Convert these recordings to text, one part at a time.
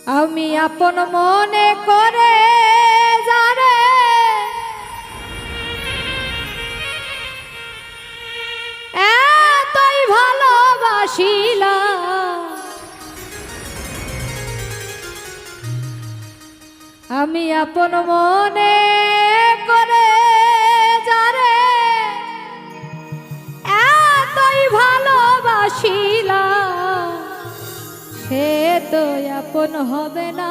আমি আপন মনে করে যারে এতই ভালোবাসিলাম, আমি আপন মনে করে যারে এতই ভালোবাসিলাম, সে তো আপন হবে না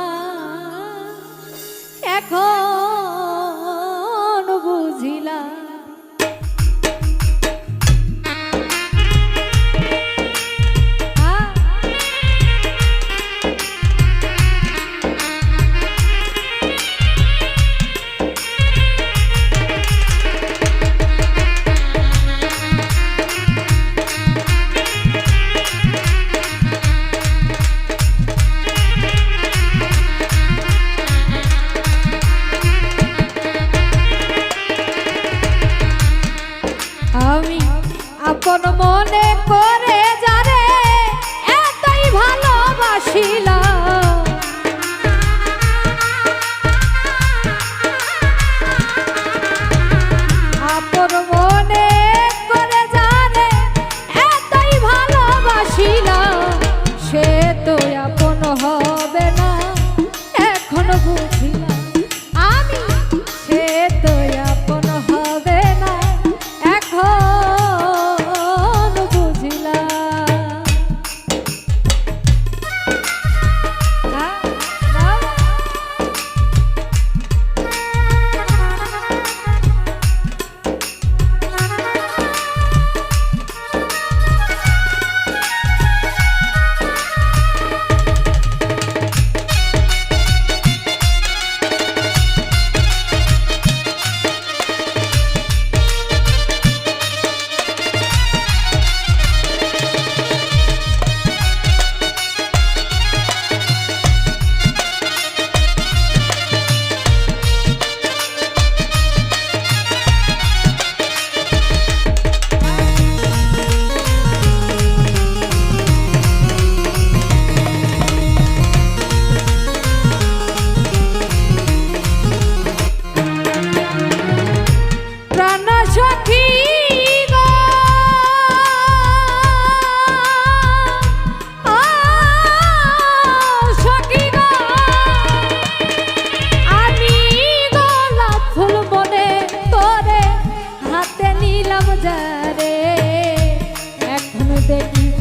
এখন বুঝিলাম। আমি আপন মনে করে যারে এতই ভালোবাসিলাম, আপন মনে করে যারে এতই ভালোবাসিলাম, সে তো আপন হবে না এখন বুঝিলাম। আমি সে তো আপন হবে না এখন বুঝিলাম।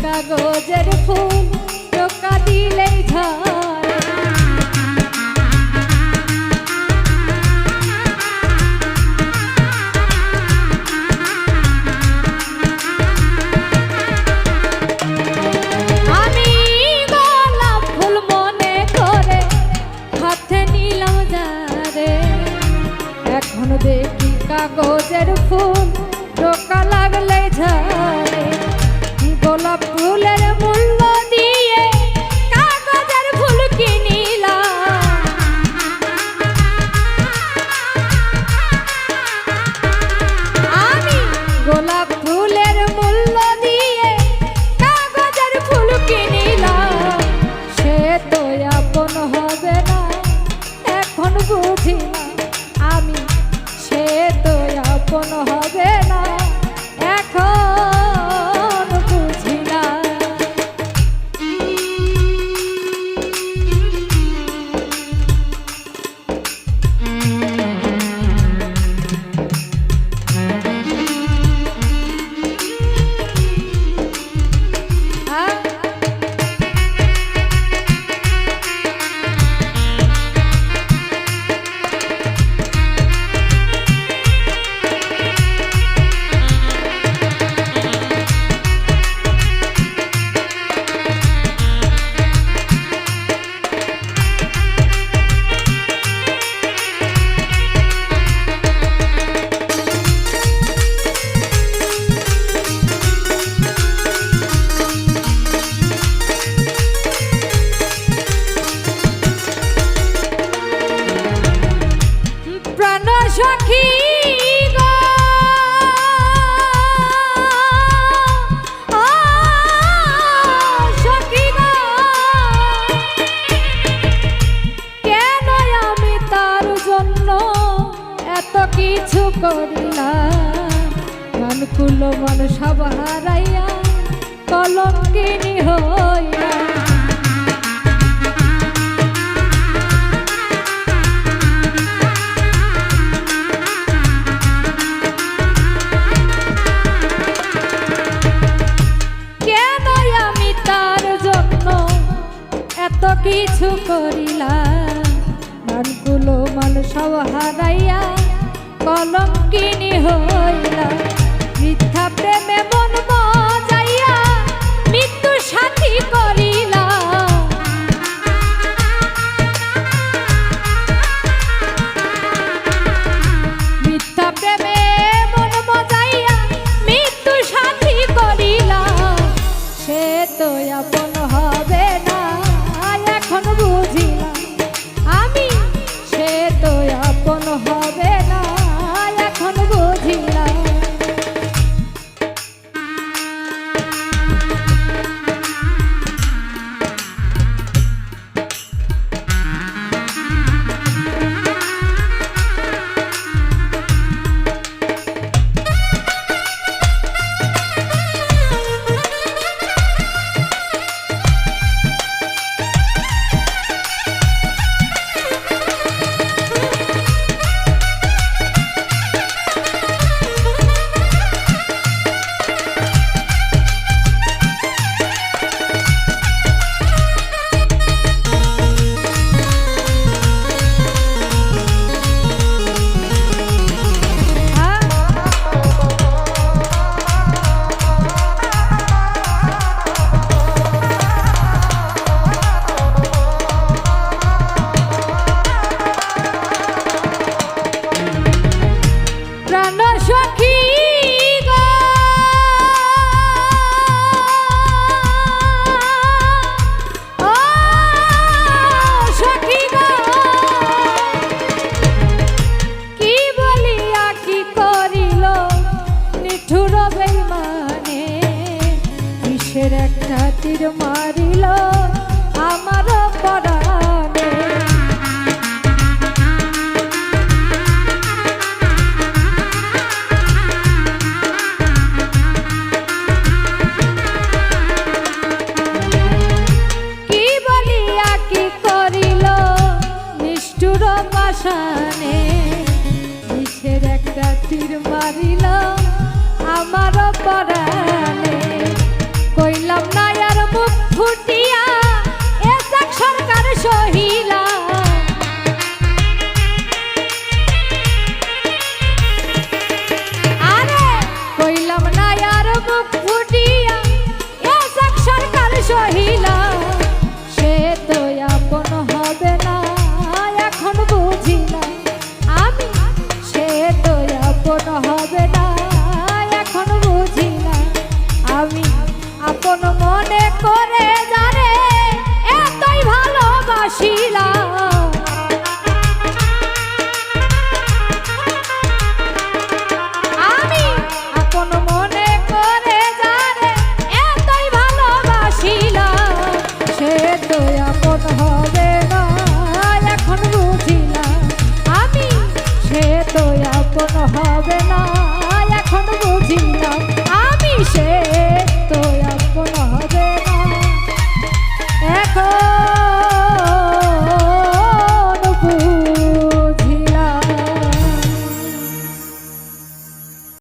কাগজের ফুল টোকা দিলেই ঝরে, আমি গোলাপ ফুল মনে করে হাতে নিলাম যারে, এখন দেখি কাগজের ফুল টোকা লাগলেই ঝরে। গোলাপ ফুলের মূল্য দিয়ে কাগজের ফুল কিনিলাম, আমি গোলাপ ফুলের মূল্য দিয়ে কাগজের ফুল কিনিলাম, সে তো আপন হবে না এখন বুঝিলাম। আমি সে তো আপন হবে না এখন বুঝিলাম। কিছু করিলাম, মন কুলো মন সব হারাইয়া কলঙ্কিনী হইয়া। কেন আমি তার জন্য এত কিছু করিলাম, মনগুলো মন সব হারাইয়া কলঙ্কিনী হইলা। মিথ্যা প্রেমে মন মজাইয়া মৃত্যু সাথী করিলা। মিথ্যা প্রেমে মন মজাইয়া মৃত্যু সাথী করিলা। সে তো আপন হবে না এখন বুঝিলাম আমি, সে তো আপন হবে না এখন বুঝিলাম। একটা তীর মারিল আমার পরাণে। কি বলিয়া কি করিল নিষ্ঠুর পাষাণে, বিষের একটা তীর মারিল আমার পরাণে। কইলাম না আর মুখ ফুটিয়া এসাক সরকার সহিলা। আরে কইলাম না আর মুখ ফুটিয়া এসাক সরকার সহিলা। সে তো আপন হবে না এখন বুঝিলাম আমি, সে তো আপন হবে না এখন বুঝিলাম আমি। আপন মনে করে যারে এতই ভালোবাসিলাম, আমি আপন মনে করে যারে এতই ভালোবাসিলাম। সে তো আপন হবে না এখন বুঝিলাম আমি, সে তো আপন হবে না